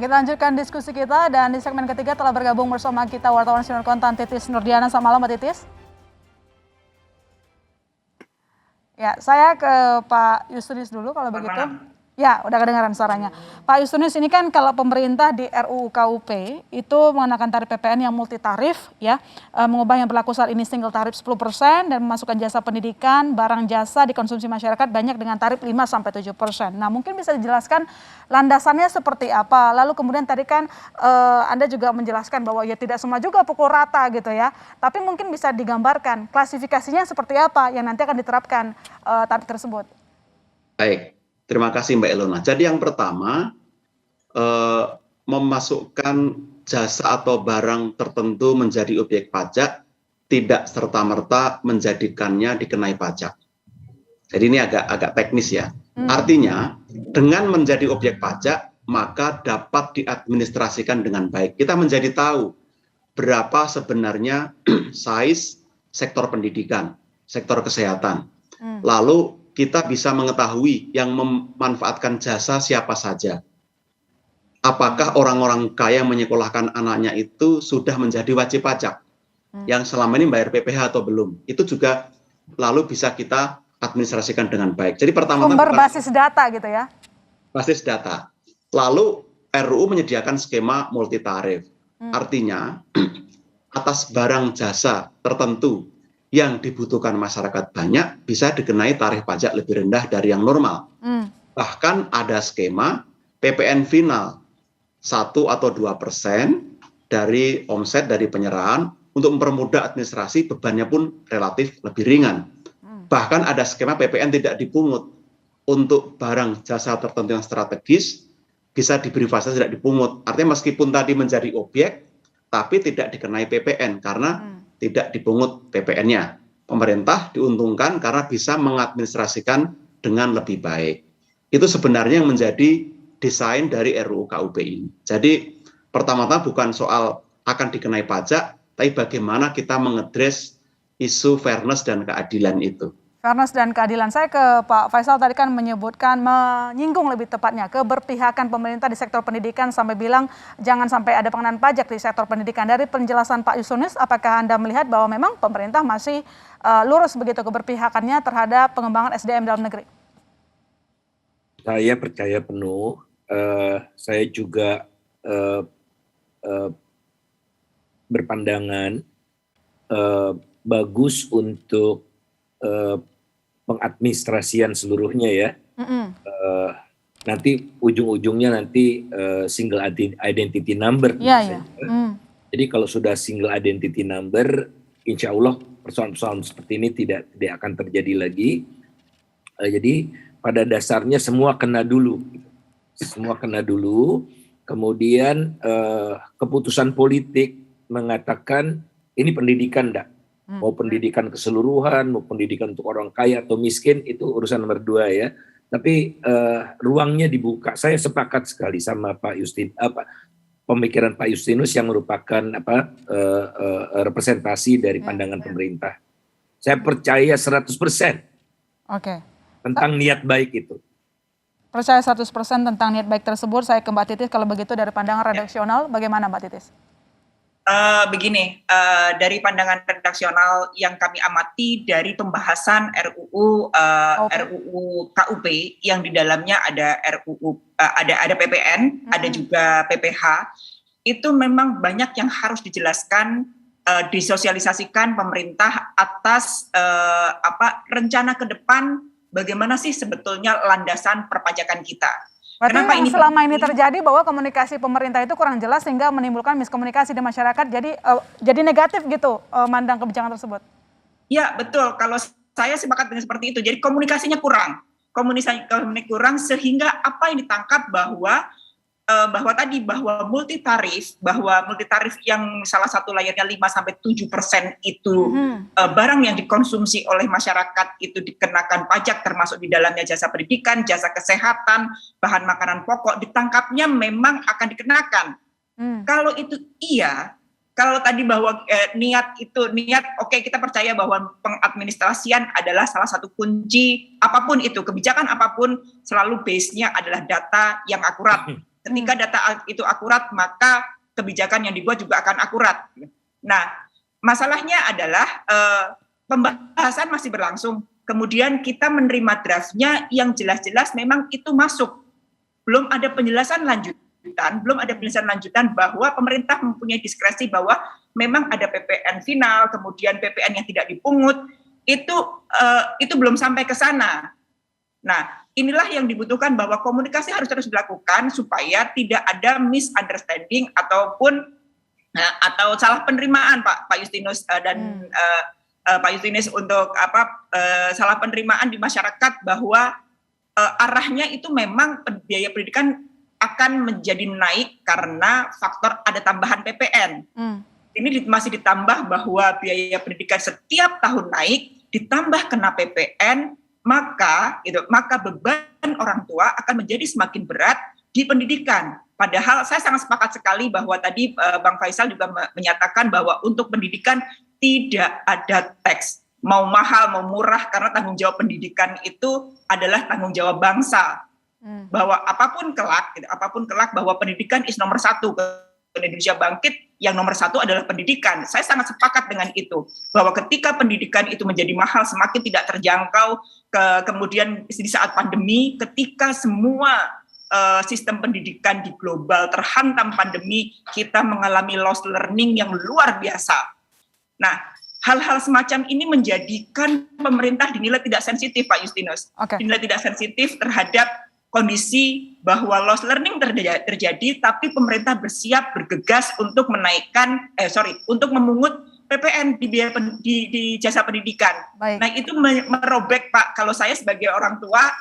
kita lanjutkan diskusi kita dan di segmen ketiga telah bergabung bersama kita wartawan Sinar Kontan Titis Nurdiana. Selamat malam Mbak Titis. Ya, saya ke Pak Justinus dulu kalau begitu. Ya, udah kedengaran suaranya. Pak Justinus, ini kan kalau pemerintah di RUU KUP itu mengenakan tarif PPN yang multi tarif, ya, mengubah yang berlaku saat ini single tarif 10% dan memasukkan jasa pendidikan, barang jasa dikonsumsi masyarakat banyak dengan tarif 5-7%. Nah, mungkin bisa dijelaskan landasannya seperti apa? Lalu kemudian tadi kan Anda juga menjelaskan bahwa ya tidak semua juga pukul rata gitu ya, tapi mungkin bisa digambarkan klasifikasinya seperti apa yang nanti akan diterapkan tarif tersebut. Baik. Terima kasih Mbak Elona. Jadi yang pertama, memasukkan jasa atau barang tertentu menjadi objek pajak tidak serta-merta menjadikannya dikenai pajak. Jadi ini agak teknis ya. Artinya dengan menjadi objek pajak maka dapat diadministrasikan dengan baik. Kita menjadi tahu berapa sebenarnya size sektor pendidikan, sektor kesehatan. Lalu kita bisa mengetahui yang memanfaatkan jasa siapa saja. Apakah orang-orang kaya yang menyekolahkan anaknya itu sudah menjadi wajib pajak yang selama ini bayar PPh atau belum. Itu juga lalu bisa kita administrasikan dengan baik. Jadi pertama-tama sumber basis data gitu ya. Basis data. Lalu RUU menyediakan skema multi tarif. Artinya atas barang jasa tertentu yang dibutuhkan masyarakat banyak bisa dikenai tarif pajak lebih rendah dari yang normal. Bahkan ada skema PPN final 1 atau 2% dari omset dari penyerahan untuk mempermudah administrasi, bebannya pun relatif lebih ringan. Bahkan ada skema PPN tidak dipungut untuk barang jasa tertentu yang strategis bisa diberi fasilitas tidak dipungut. Artinya meskipun tadi menjadi objek tapi tidak dikenai PPN karena tidak dipungut PPN-nya. Pemerintah diuntungkan karena bisa mengadministrasikan dengan lebih baik. Itu sebenarnya yang menjadi desain dari RUU KUP ini. Jadi pertama-tama bukan soal akan dikenai pajak, tapi bagaimana kita mengedres isu fairness dan keadilan itu. Fairness dan keadilan. Saya ke Pak Faisal tadi kan menyinggung lebih tepatnya keberpihakan pemerintah di sektor pendidikan sampai bilang jangan sampai ada pengenaan pajak di sektor pendidikan. Dari penjelasan Pak Justinus, apakah Anda melihat bahwa memang pemerintah masih lurus begitu keberpihakannya terhadap pengembangan SDM dalam negeri? Saya percaya penuh. Saya juga berpandangan bagus untuk pengadministrasian seluruhnya ya. Nanti ujung-ujungnya nanti single identity number. Jadi kalau sudah single identity number, insya Allah persoalan-persoalan seperti ini tidak akan terjadi lagi. Jadi pada dasarnya semua kena dulu. Kemudian keputusan politik mengatakan ini pendidikan enggak. Mau pendidikan keseluruhan, mau pendidikan untuk orang kaya atau miskin, itu urusan nomor 2 ya. Tapi ruangnya dibuka. Saya sepakat sekali sama Pak pemikiran Pak Justinus yang merupakan representasi dari pandangan pemerintah. Saya percaya 100% tentang niat baik itu. Percaya 100% tentang niat baik tersebut. Saya ke Mbak Titis, kalau begitu dari pandangan redaksional, bagaimana Mbak Titis? Begini, dari pandangan redaksional yang kami amati dari pembahasan RUU KUP yang di dalamnya ada ada PPN, ada juga PPh, itu memang banyak yang harus dijelaskan, disosialisasikan pemerintah atas rencana ke depan bagaimana sih sebetulnya landasan perpajakan kita. Berarti yang selama ini terjadi bahwa komunikasi pemerintah itu kurang jelas sehingga menimbulkan miskomunikasi di masyarakat, jadi negatif gitu mandang kebijakan tersebut. Ya betul, kalau saya sepakat dengan seperti itu. Jadi komunikasinya kurang sehingga apa yang ditangkap bahwa multi tarif yang salah satu layarnya 5-7% itu barang yang dikonsumsi oleh masyarakat itu dikenakan pajak, termasuk di dalamnya jasa pendidikan, jasa kesehatan, bahan makanan pokok, ditangkapnya memang akan dikenakan. Kalau itu iya, kalau tadi bahwa niat, oke, kita percaya bahwa pengadministrasian adalah salah satu kunci apapun itu, kebijakan apapun selalu base-nya adalah data yang akurat. Ketika data itu akurat, maka kebijakan yang dibuat juga akan akurat. Nah, masalahnya adalah pembahasan masih berlangsung. Kemudian kita menerima draftnya yang jelas-jelas memang itu masuk. Belum ada penjelasan lanjutan bahwa pemerintah mempunyai diskresi bahwa memang ada PPN final, kemudian PPN yang tidak dipungut, itu belum sampai ke sana. Nah, inilah yang dibutuhkan bahwa komunikasi harus terus dilakukan supaya tidak ada misunderstanding atau salah penerimaan Pak Justinus dan Pak Justinus untuk salah penerimaan di masyarakat bahwa arahnya itu memang biaya pendidikan akan menjadi naik karena faktor ada tambahan PPN. Ini masih ditambah bahwa biaya pendidikan setiap tahun naik, ditambah kena PPN, maka beban orang tua akan menjadi semakin berat di pendidikan. Padahal saya sangat sepakat sekali bahwa tadi Bang Faisal juga menyatakan bahwa untuk pendidikan tidak ada teks. Mau mahal, mau murah, karena tanggung jawab pendidikan itu adalah tanggung jawab bangsa. Bahwa apapun kelak bahwa pendidikan is nomor satu. Indonesia bangkit, yang nomor satu adalah pendidikan. Saya sangat sepakat dengan itu. Bahwa ketika pendidikan itu menjadi mahal, semakin tidak terjangkau, kemudian di saat pandemi, ketika semua sistem pendidikan di global terhantam pandemi, kita mengalami lost learning yang luar biasa. Nah, hal-hal semacam ini menjadikan pemerintah dinilai tidak sensitif, Pak Justinus. Dinilai tidak sensitif terhadap kondisi bahwa loss learning terjadi, tapi pemerintah bergegas untuk untuk memungut PPN di jasa pendidikan. Baik. Nah, itu merobek, Pak. Kalau saya sebagai orang tua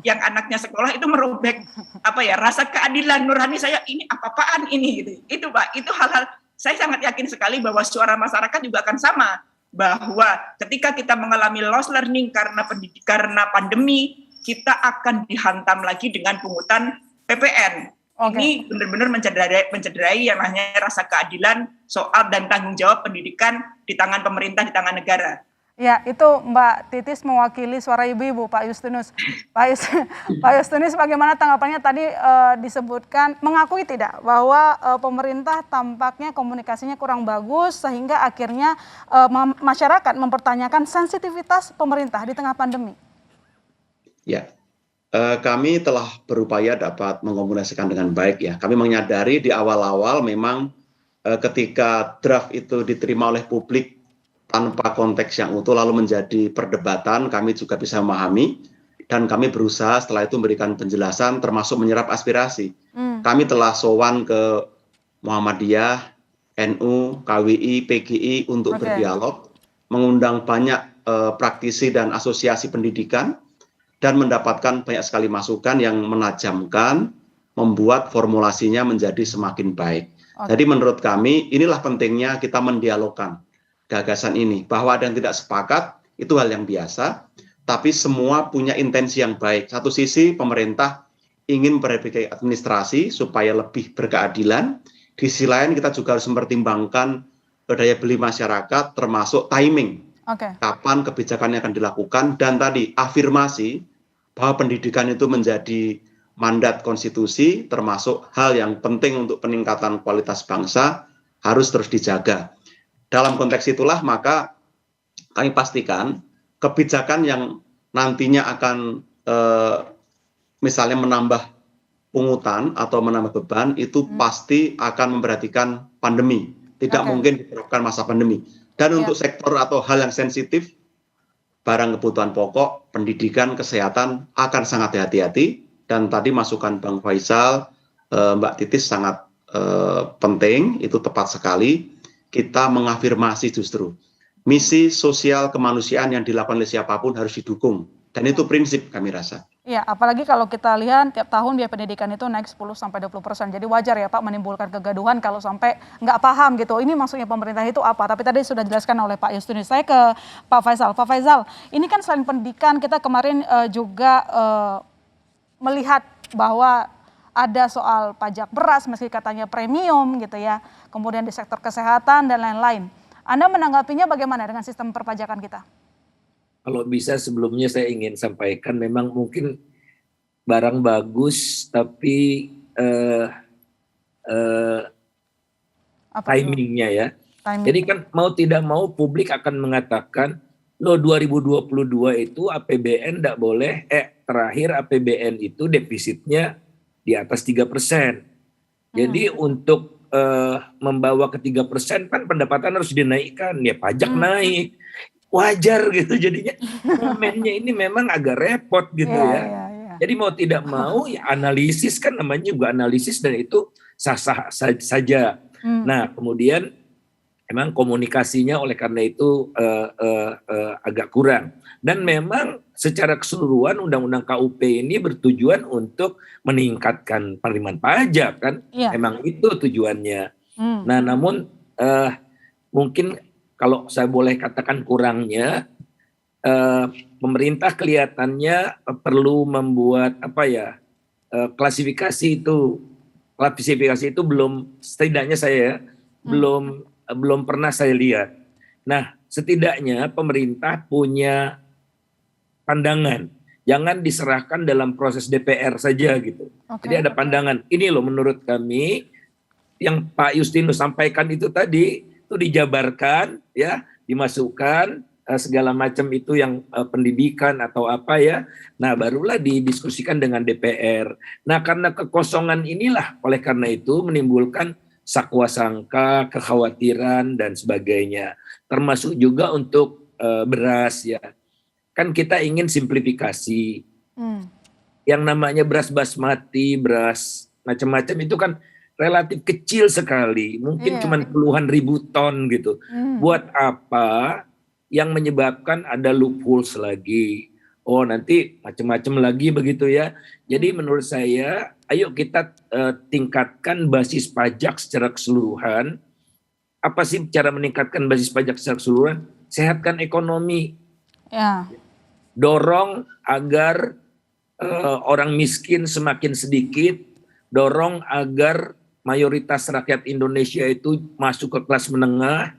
yang anaknya sekolah, itu merobek rasa keadilan nurani saya, ini apa-apaan ini gitu. Itu Pak, itu hal-hal saya sangat yakin sekali bahwa suara masyarakat juga akan sama, bahwa ketika kita mengalami loss learning karena pandemi, kita akan dihantam lagi dengan pungutan PPN. Ini benar-benar mencederai yang namanya rasa keadilan soal dan tanggung jawab pendidikan di tangan pemerintah, di tangan negara. Ya, itu Mbak Titis mewakili suara ibu-ibu, Pak Justinus. Pak Justinus, bagaimana tanggapannya tadi disebutkan, mengakui tidak bahwa pemerintah tampaknya komunikasinya kurang bagus sehingga akhirnya masyarakat mempertanyakan sensitivitas pemerintah di tengah pandemi? Ya, kami telah berupaya dapat mengkomunikasikan dengan baik ya. Kami menyadari di awal-awal memang ketika draft itu diterima oleh publik tanpa konteks yang utuh lalu menjadi perdebatan, kami juga bisa memahami dan kami berusaha setelah itu memberikan penjelasan termasuk menyerap aspirasi. Kami telah sowan ke Muhammadiyah, NU, KWI, PGI untuk berdialog, mengundang banyak praktisi dan asosiasi pendidikan dan mendapatkan banyak sekali masukan yang menajamkan, membuat formulasinya menjadi semakin baik. Jadi menurut kami inilah pentingnya kita mendialogkan gagasan ini, bahwa ada yang tidak sepakat itu hal yang biasa, tapi semua punya intensi yang baik. Satu sisi pemerintah ingin memperbaiki administrasi supaya lebih berkeadilan, di sisi lain kita juga harus mempertimbangkan daya beli masyarakat termasuk timing. Kapan kebijakannya akan dilakukan, dan tadi afirmasi bahwa pendidikan itu menjadi mandat konstitusi termasuk hal yang penting untuk peningkatan kualitas bangsa harus terus dijaga. Dalam konteks itulah maka kami pastikan kebijakan yang nantinya akan misalnya menambah pungutan atau menambah beban itu pasti akan memperhatikan pandemi. Tidak mungkin diterapkan masa pandemi. Dan untuk sektor atau hal yang sensitif, barang kebutuhan pokok, pendidikan, kesehatan akan sangat hati-hati. Dan tadi masukan Bang Faisal, Mbak Titis sangat penting, itu tepat sekali. Kita mengafirmasi justru misi sosial kemanusiaan yang dilakukan oleh siapapun harus didukung. Dan itu prinsip kami rasa. Iya, apalagi kalau kita lihat tiap tahun biaya pendidikan itu naik 10-20%. Jadi wajar ya Pak menimbulkan kegaduhan kalau sampai nggak paham gitu. Ini maksudnya pemerintah itu apa? Tapi tadi sudah dijelaskan oleh Pak Justinus. Saya ke Pak Faisal. Pak Faisal, ini kan selain pendidikan kita kemarin juga melihat bahwa ada soal pajak beras meski katanya premium gitu ya. Kemudian di sektor kesehatan dan lain-lain. Anda menanggapinya bagaimana dengan sistem perpajakan kita? Kalau bisa sebelumnya saya ingin sampaikan memang mungkin barang bagus tapi eh, eh, Apa itu? timingnya ya. Timing. Jadi kan mau tidak mau publik akan mengatakan, loh 2022 itu APBN tidak boleh, terakhir APBN itu defisitnya di atas 3%. Jadi untuk membawa ke 3% kan pendapatan harus dinaikkan, ya pajak naik. Wajar gitu jadinya. Momennya ini memang agak repot gitu Iya, ya. iya, iya. Jadi mau tidak mau ya analisis, kan namanya juga analisis, dan itu sah-sah saja. Nah kemudian memang komunikasinya oleh karena itu agak kurang. Dan memang secara keseluruhan Undang-Undang KUP ini bertujuan untuk meningkatkan penerimaan pajak kan. Iya. Memang itu tujuannya. Nah namun mungkin kalau saya boleh katakan kurangnya, pemerintah kelihatannya perlu membuat klasifikasi itu belum, setidaknya saya belum pernah saya lihat. Nah setidaknya pemerintah punya pandangan, jangan diserahkan dalam proses DPR saja gitu. Jadi ada pandangan, ini loh menurut kami yang Pak Justinus sampaikan itu tadi, itu dijabarkan ya, dimasukkan segala macam itu yang pendidikan atau apa ya. Nah, barulah didiskusikan dengan DPR. Nah, karena kekosongan inilah oleh karena itu menimbulkan sakwa sangka, kekhawatiran dan sebagainya. Termasuk juga untuk beras ya. Kan kita ingin simplifikasi. Yang namanya beras basmati, beras macam-macam itu kan relatif kecil sekali, mungkin cuma puluhan ribu ton gitu. Buat apa yang menyebabkan ada loopholes lagi? Oh nanti macam-macam lagi begitu ya. Jadi menurut saya, ayo kita tingkatkan basis pajak secara keseluruhan. Apa sih cara meningkatkan basis pajak secara keseluruhan? Sehatkan ekonomi. Ya. Dorong agar orang miskin semakin sedikit, dorong agar mayoritas rakyat Indonesia itu masuk ke kelas menengah,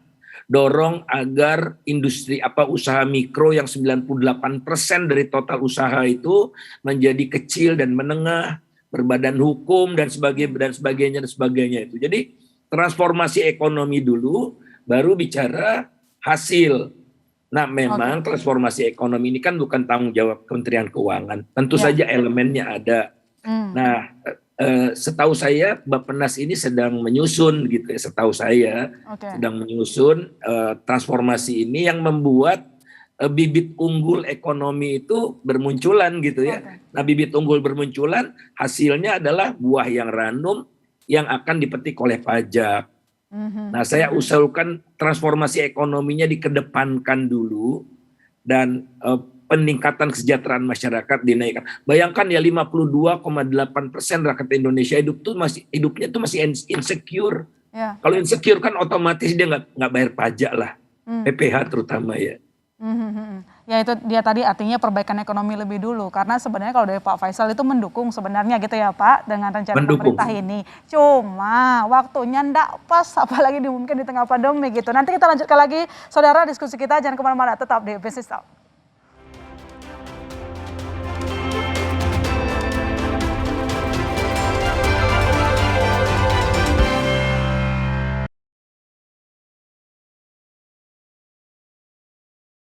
dorong agar industri usaha mikro yang 98% dari total usaha itu menjadi kecil dan menengah, berbadan hukum dan sebagainya itu. Jadi transformasi ekonomi dulu, baru bicara hasil. Nah memang transformasi ekonomi ini kan bukan tanggung jawab Kementerian Keuangan, tentu saja elemennya ada. Nah setahu saya Bappenas ini sedang menyusun gitu ya, setahu saya sedang menyusun transformasi ini yang membuat bibit unggul ekonomi itu bermunculan gitu ya. Nah bibit unggul bermunculan hasilnya adalah buah yang ranum yang akan dipetik oleh pajak. Nah saya usulkan transformasi ekonominya dikedepankan dulu dan peningkatan kesejahteraan masyarakat dinaikkan. Bayangkan ya 52,8% rakyat Indonesia hidupnya tuh masih insecure. Kalau insecure kan otomatis dia nggak bayar pajak lah, PPh terutama ya. Ya itu dia tadi, artinya perbaikan ekonomi lebih dulu, karena sebenarnya kalau dari Pak Faisal itu mendukung sebenarnya gitu ya Pak dengan rencana pemerintah ini. Cuma waktunya ndak pas, apalagi mungkin di tengah pandemi gitu. Nanti kita lanjutkan lagi saudara diskusi kita, jangan kemana-mana, tetap di Business Talk.